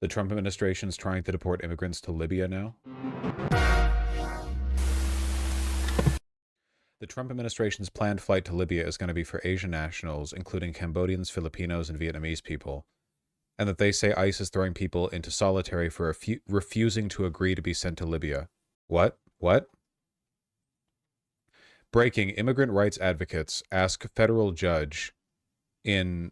The Trump administration is trying to deport immigrants to Libya now. The Trump administration's planned flight to Libya is going to be for Asian nationals, including Cambodians, Filipinos, and Vietnamese people. And that they say ICE is throwing people into solitary for refusing to agree to be sent to Libya. What? What? Breaking: immigrant rights advocates ask federal judge in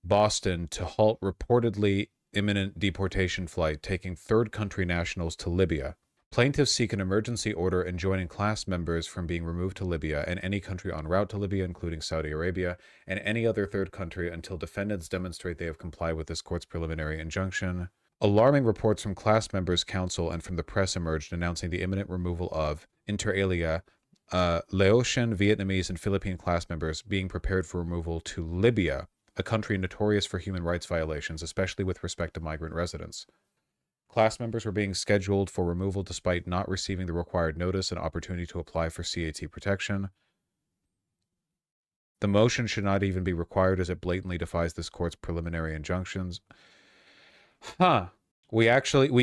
Boston to halt reportedly imminent deportation flight taking third country nationals to Libya. Plaintiffs seek an emergency order enjoining class members from being removed to Libya and any country en route to Libya, including Saudi Arabia, and any other third country until defendants demonstrate they have complied with this court's preliminary injunction. Alarming reports from class members' counsel and from the press emerged announcing the imminent removal of, inter alia, Laotian, Vietnamese, and Philippine class members being prepared for removal to Libya, a country notorious for human rights violations, especially with respect to migrant residents. Class members were being scheduled for removal despite not receiving the required notice and opportunity to apply for CAT protection. The motion should not even be required as it blatantly defies this court's preliminary injunctions. Huh. We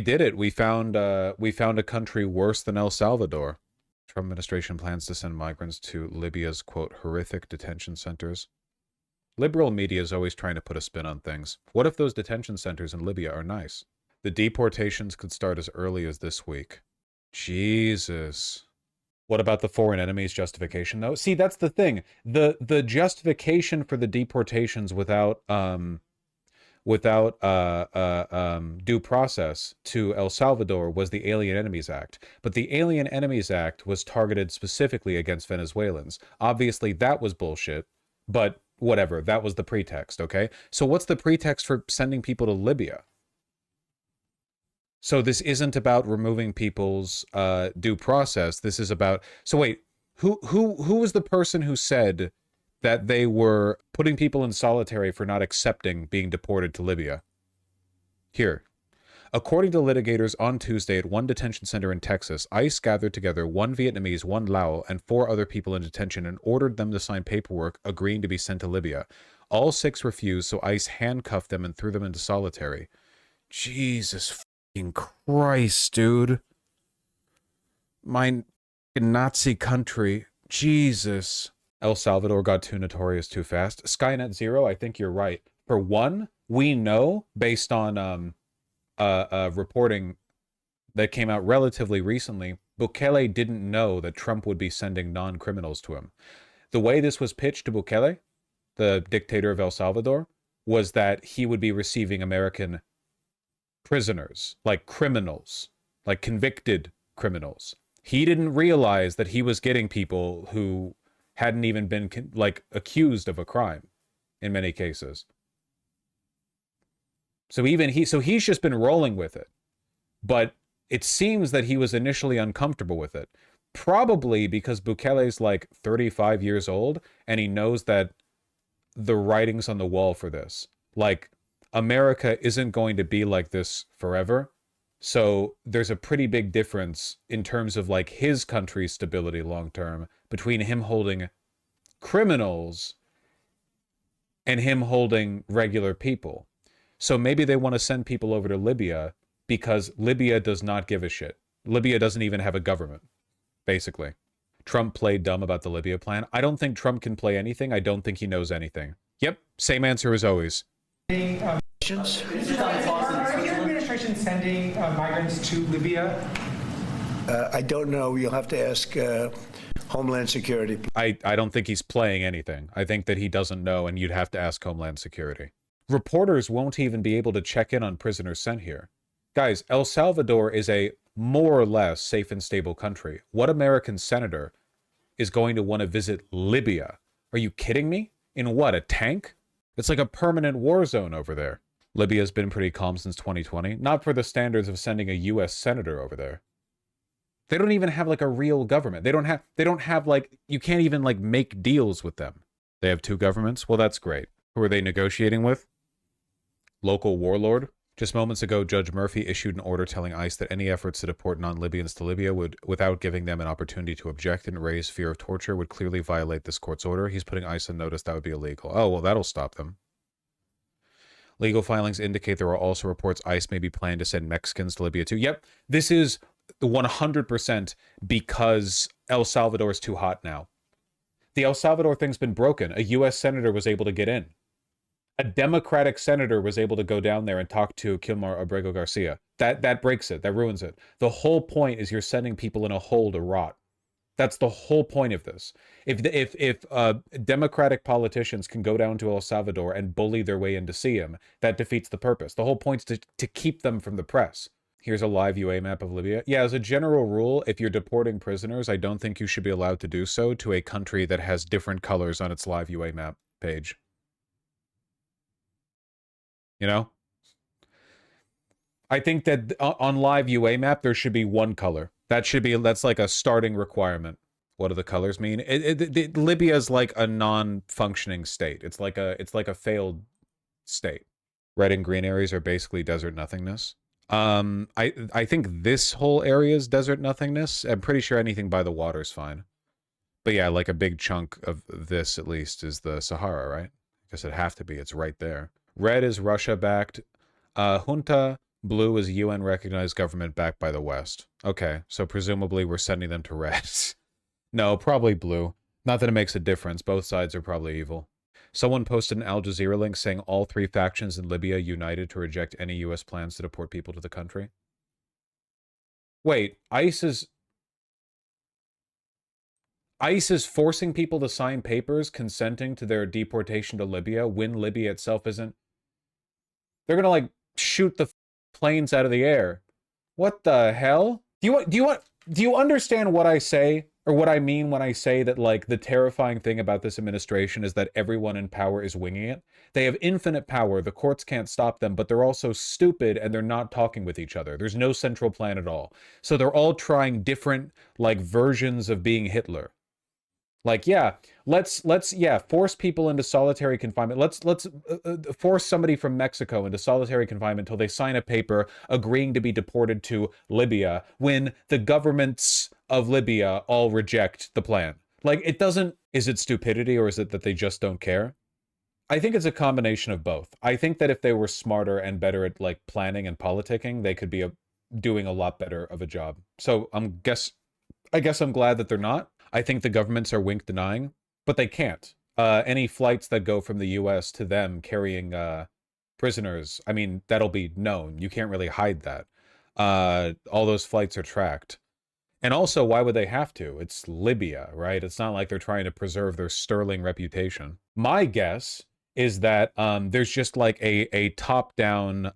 did it. We found a country worse than El Salvador. Trump administration plans to send migrants to Libya's, quote, horrific detention centers. Liberal media is always trying to put a spin on things. What if those detention centers in Libya are nice? The deportations could start as early as this week. Jesus. What about the foreign enemies justification, though? See, that's the thing. The justification for the deportations without due process to El Salvador was the Alien Enemies Act. But the Alien Enemies Act was targeted specifically against Venezuelans. Obviously, that was bullshit, but whatever. That was the pretext, okay? So what's the pretext for sending people to Libya? So this isn't about removing people's due process. This is about... So wait, who was the person who said that they were putting people in solitary for not accepting being deported to Libya? Here. According to litigators, on Tuesday at one detention center in Texas, ICE gathered together one Vietnamese, one Lao, and 4 other people in detention and ordered them to sign paperwork agreeing to be sent to Libya. All 6 refused, so ICE handcuffed them and threw them into solitary. Jesus fucking Christ, dude. My Nazi country. Jesus. El Salvador got too notorious too fast. Skynet Zero, I think you're right. For one, we know, based on reporting that came out relatively recently, Bukele didn't know that Trump would be sending non-criminals to him. The way this was pitched to Bukele, the dictator of El Salvador, was that he would be receiving American prisoners, like criminals, like convicted criminals. He didn't realize that he was getting people who hadn't even been accused of a crime in many cases. So he's just been rolling with it. But it seems that he was initially uncomfortable with it. Probably because Bukele's like 35 years old and he knows that the writing's on the wall for this. Like, America isn't going to be like this forever. So there's a pretty big difference in terms of like his country's stability long term between him holding criminals and him holding regular people. So maybe they want to send people over to Libya because Libya does not give a shit. Libya doesn't even have a government, basically. Trump played dumb about the Libya plan. I don't think Trump can play anything. I don't think he knows anything. Yep, same answer as always. Are your administration sending migrants to Libya? I don't know. You'll have to ask Homeland Security. I don't think he's playing anything. I think that he doesn't know, and you'd have to ask Homeland Security. Reporters won't even be able to check in on prisoners sent here. Guys, El Salvador is a more or less safe and stable country. What American senator is going to want to visit Libya? Are you kidding me? In what, a tank? It's like a permanent war zone over there. Libya's been pretty calm since 2020. Not for the standards of sending a U.S. senator over there. They don't even have like a real government. They don't have like, you can't even like make deals with them. They have 2 governments? Well, that's great. Who are they negotiating with? Local warlord? Just moments ago, Judge Murphy issued an order telling ICE that any efforts to deport non-Libyans to Libya without giving them an opportunity to object and raise fear of torture, would clearly violate this court's order. He's putting ICE on notice that would be illegal. Oh, well, that'll stop them. Legal filings indicate there are also reports ICE may be planning to send Mexicans to Libya too. Yep, this is 100% because El Salvador is too hot now. The El Salvador thing's been broken. A U.S. senator was able to get in. A Democratic senator was able to go down there and talk to Kilmar Abrego Garcia. That breaks it. That ruins it. The whole point is you're sending people in a hole to rot. That's the whole point of this. If Democratic politicians can go down to El Salvador and bully their way in to see him, that defeats the purpose. The whole point is to keep them from the press. Here's a live UA map of Libya. Yeah, as a general rule, if you're deporting prisoners, I don't think you should be allowed to do so to a country that has different colors on its live UA map page. You know? I think that on live UA map, there should be one color. That's like a starting requirement. What do the colors mean? Libya is like a non-functioning state. It's like a failed state. Red and green areas are basically desert nothingness. I think this whole area is desert nothingness. I'm pretty sure anything by the water is fine. But yeah, like a big chunk of this at least is the Sahara, right? I guess it'd have to be. It's right there. Red is Russia-backed. Junta. Blue is UN-recognized government backed by the West. Okay, so presumably we're sending them to red. No, probably blue. Not that it makes a difference. Both sides are probably evil. Someone posted an Al Jazeera link saying all three factions in Libya united to reject any U.S. plans to deport people to the country. Wait, ICE is forcing people to sign papers consenting to their deportation to Libya when Libya itself isn't... They're gonna, like, shoot the planes out of the air. What the hell? Do you understand what I say, or what I mean when I say that, like, the terrifying thing about this administration is that everyone in power is winging it? They have infinite power, the courts can't stop them, but they're also stupid and they're not talking with each other. There's no central plan at all. So they're all trying different, like, versions of being Hitler. Like, yeah, let's force people into solitary confinement. Let's force somebody from Mexico into solitary confinement until they sign a paper agreeing to be deported to Libya when the governments of Libya all reject the plan. Like, it doesn't... Is it stupidity or is it that they just don't care? I think it's a combination of both. I think that if they were smarter and better at, like, planning and politicking, they could be doing a lot better of a job. So I guess I'm glad that they're not. I think the governments are wink denying, but they can't. Any flights that go from the U.S. to them carrying prisoners, I mean, that'll be known. You can't really hide that. All those flights are tracked. And also, why would they have to? It's Libya, right? It's not like they're trying to preserve their sterling reputation. My guess is that there's just like a top-down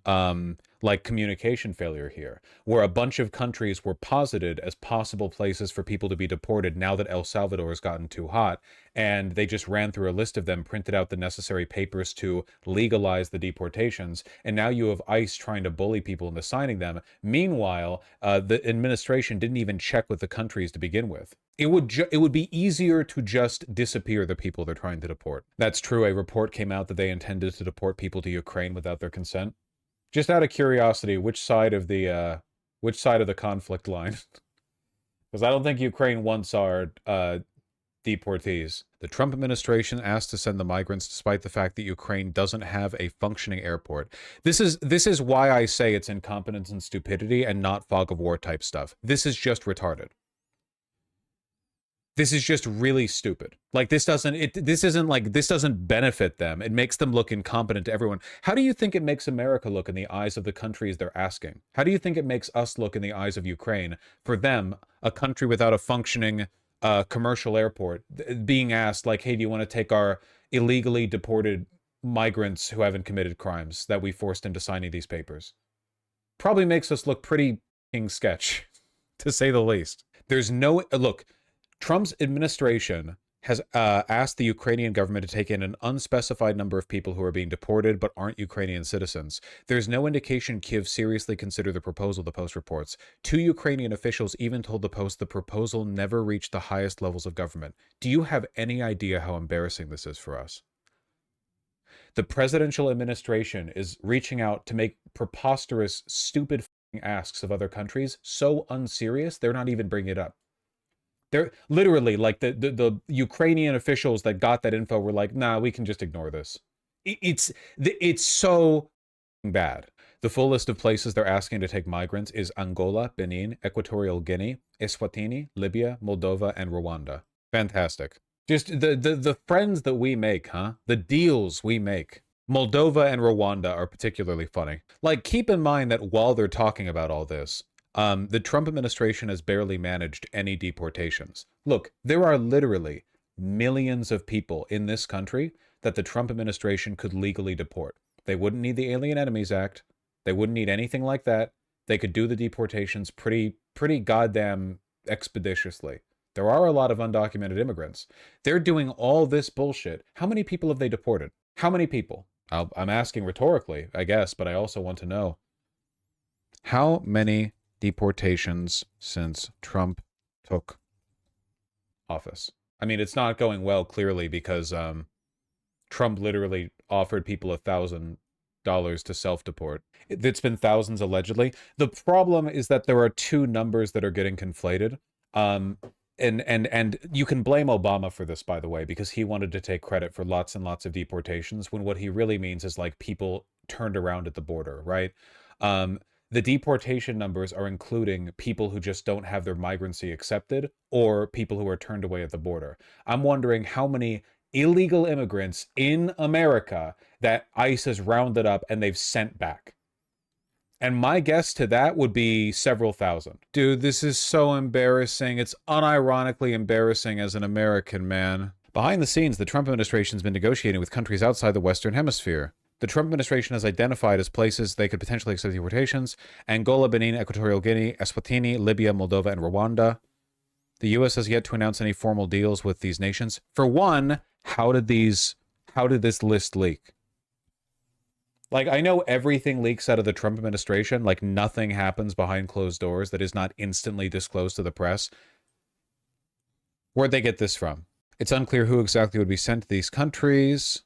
like communication failure here, where a bunch of countries were posited as possible places for people to be deported now that El Salvador has gotten too hot, and they just ran through a list of them, printed out the necessary papers to legalize the deportations, and now you have ICE trying to bully people into signing them. Meanwhile, the administration didn't even check with the countries to begin with. It would be easier to just disappear the people they're trying to deport. That's true. A report came out that they intended to deport people to Ukraine without their consent. Just out of curiosity, which side of the conflict line? Because I don't think Ukraine wants our deportees. The Trump administration asked to send the migrants despite the fact that Ukraine doesn't have a functioning airport. This is why I say it's incompetence and stupidity and not fog of war type stuff. This is just retarded. This is just really stupid. Like, this doesn't benefit them. It makes them look incompetent to everyone. How do you think it makes America look in the eyes of the countries they're asking? How do you think it makes us look in the eyes of Ukraine for them, a country without a functioning commercial airport, being asked, like, hey, do you want to take our illegally deported migrants who haven't committed crimes that we forced into signing these papers? Probably makes us look pretty sketch, to say the least. There's no... Look... Trump's administration has asked the Ukrainian government to take in an unspecified number of people who are being deported but aren't Ukrainian citizens. There's no indication Kyiv seriously considered the proposal, the Post reports. 2 Ukrainian officials even told the Post the proposal never reached the highest levels of government. Do you have any idea how embarrassing this is for us? The presidential administration is reaching out to make preposterous, stupid asks of other countries so unserious, they're not even bringing it up. They're literally like the Ukrainian officials that got that info were like, nah, we can just ignore this. It's so bad. The full list of places they're asking to take migrants is Angola, Benin, Equatorial Guinea, Eswatini, Libya, Moldova, and Rwanda. Fantastic. Just the friends that we make, huh? The deals we make. Moldova and Rwanda are particularly funny. Like, keep in mind that while they're talking about all this, the Trump administration has barely managed any deportations. Look, there are literally millions of people in this country that the Trump administration could legally deport. They wouldn't need the Alien Enemies Act. They wouldn't need anything like that. They could do the deportations pretty goddamn expeditiously. There are a lot of undocumented immigrants. They're doing all this bullshit. How many people have they deported? How many people? I'm asking rhetorically, I guess, but I also want to know. How many deportations since Trump took office? I mean, it's not going well, clearly, because Trump literally offered people $1,000 to self-deport. It's been thousands, allegedly. The problem is that there are two numbers that are getting conflated. And you can blame Obama for this, by the way, because he wanted to take credit for lots and lots of deportations, when what he really means is like people turned around at the border, right? The deportation numbers are including people who just don't have their migrancy accepted, or people who are turned away at the border. I'm wondering how many illegal immigrants in America that ICE has rounded up and they've sent back. And my guess to that would be several thousand. Dude, this is so embarrassing. It's unironically embarrassing as an American, man. Behind the scenes, the Trump administration's been negotiating with countries outside the Western Hemisphere. The Trump administration has identified as places they could potentially accept deportations: Angola, Benin, Equatorial Guinea, Eswatini, Libya, Moldova, and Rwanda. The U.S. has yet to announce any formal deals with these nations. For one, how did this list leak? Like, I know everything leaks out of the Trump administration. Like, nothing happens behind closed doors that is not instantly disclosed to the press. Where'd they get this from? It's unclear who exactly would be sent to these countries.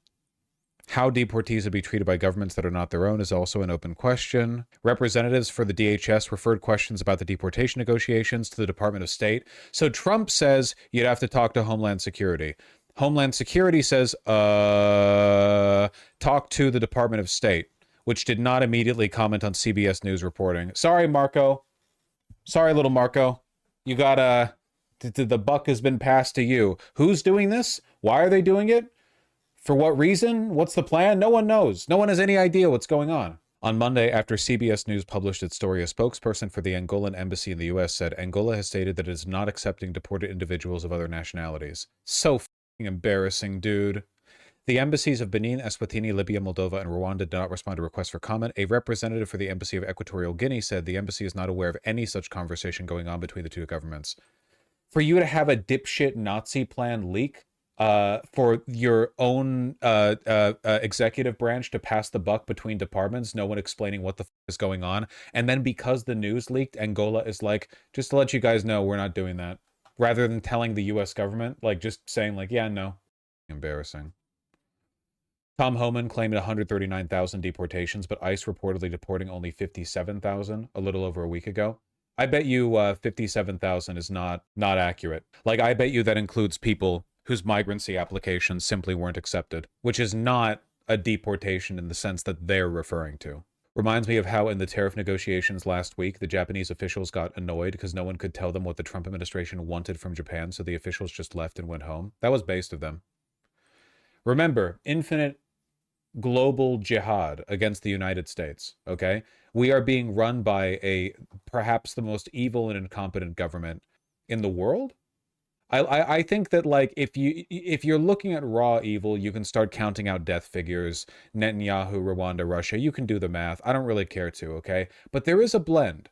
How deportees would be treated by governments that are not their own is also an open question. Representatives for the DHS referred questions about the deportation negotiations to the Department of State. So Trump says you'd have to talk to Homeland Security. Homeland Security says, talk to the Department of State, which did not immediately comment on CBS News reporting. Sorry, Marco. Sorry, little Marco. You got, the buck has been passed to you. Who's doing this? Why are they doing it? For what reason? What's the plan? No one knows. No one has any idea what's going on. On Monday, after CBS News published its story, a spokesperson for the Angolan embassy in the U.S. said Angola has stated that it is not accepting deported individuals of other nationalities. So f***ing embarrassing, dude. The embassies of Benin, Eswatini, Libya, Moldova, and Rwanda did not respond to requests for comment. A representative for the embassy of Equatorial Guinea said the embassy is not aware of any such conversation going on between the two governments. For you to have a dipshit Nazi plan leak for your own executive branch to pass the buck between departments, no one explaining what the f is going on, and then because the news leaked, Angola is like, just to let you guys know, we're not doing that. Rather than telling the U.S. government, like, just saying, like, yeah, no. Embarrassing. Tom Homan claimed 139,000 deportations, but ICE reportedly deporting only 57,000 a little over a week ago. I bet you 57,000 is not accurate. Like, I bet you that includes people whose migrancy applications simply weren't accepted, which is not a deportation in the sense that they're referring to. Reminds me of how in the tariff negotiations last week, the Japanese officials got annoyed because no one could tell them what the Trump administration wanted from Japan, so the officials just left and went home. That was based of them. Remember, infinite global jihad against the United States, okay? We are being run by perhaps the most evil and incompetent government in the world. I think that, like, if you're looking at raw evil, you can start counting out death figures, Netanyahu, Rwanda, Russia. You can do the math. I don't really care to, okay? But there is a blend,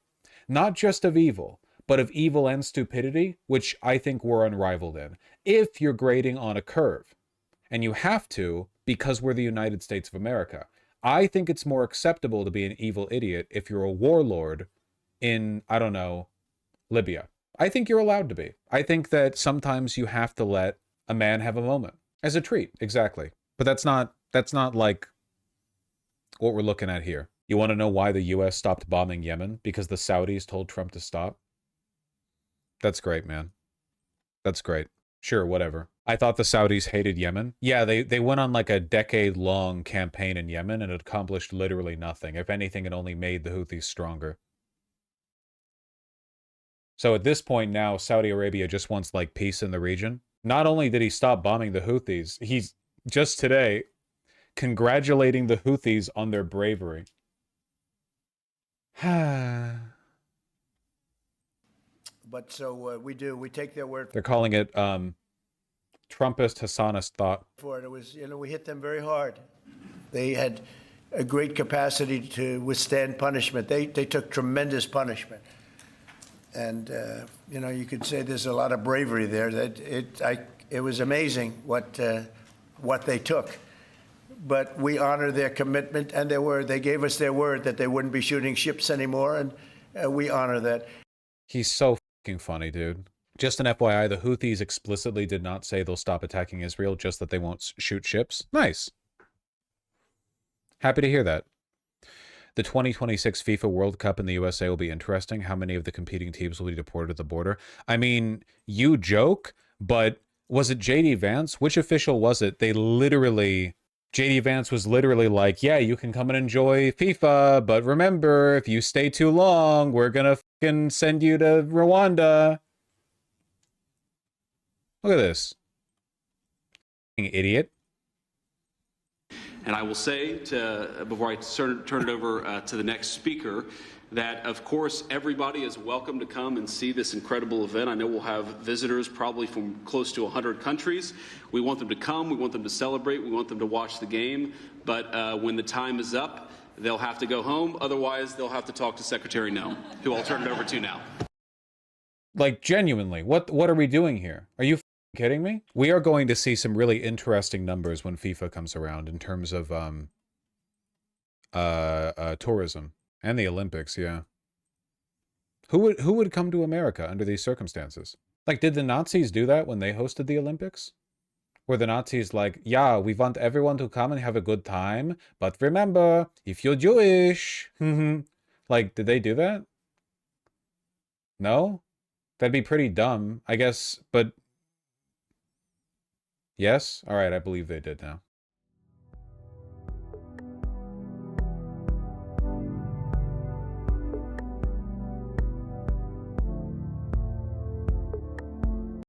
not just of evil, but of evil and stupidity, which I think we're unrivaled in. If you're grading on a curve, and you have to, because we're the United States of America, I think it's more acceptable to be an evil idiot if you're a warlord in, I don't know, Libya. I think you're allowed to be. I think that sometimes you have to let a man have a moment. As a treat, exactly. But that's not like what we're looking at here. You want to know why the US stopped bombing Yemen? Because the Saudis told Trump to stop? That's great, man. That's great. Sure, whatever. I thought the Saudis hated Yemen. Yeah, they went on like a decade-long campaign in Yemen and it accomplished literally nothing. If anything, it only made the Houthis stronger. So at this point now, Saudi Arabia just wants like peace in the region. Not only did he stop bombing the Houthis, he's just today congratulating the Houthis on their bravery. But so we take their word They're calling it Trumpist Hassanist thought. for it. It was, we hit them very hard. They had a great capacity to withstand punishment. They took tremendous punishment. And, you could say there's a lot of bravery there. It was amazing what they took. But we honor their commitment, and they gave us their word that they wouldn't be shooting ships anymore, and we honor that. He's so fucking funny, dude. Just an FYI, the Houthis explicitly did not say they'll stop attacking Israel, just that they won't shoot ships. Nice. Happy to hear that. The 2026 FIFA World Cup in the USA will be interesting. How many of the competing teams will be deported at the border? I mean, you joke, but was it JD Vance? Which official was it? JD Vance was literally like, yeah, you can come and enjoy FIFA, but remember, if you stay too long, we're gonna fucking send you to Rwanda. Look at this. Idiot. And I will say, before I turn it over to the next speaker, that, of course, everybody is welcome to come and see this incredible event. I know we'll have visitors probably from close to 100 countries. We want them to come. We want them to celebrate. We want them to watch the game. But when the time is up, they'll have to go home. Otherwise, they'll have to talk to Secretary No, who I'll turn it over to now. Like, genuinely, what are we doing here? Are you kidding me? We are going to see some really interesting numbers when FIFA comes around in terms of tourism and the Olympics. Yeah, who would come to America under these circumstances? Like, did the Nazis do that when they hosted the Olympics? Were the Nazis like, yeah, we want everyone to come and have a good time, but remember, if you're Jewish, like, did they do that? No, that'd be pretty dumb, I guess. But yes, all right, I believe they did now.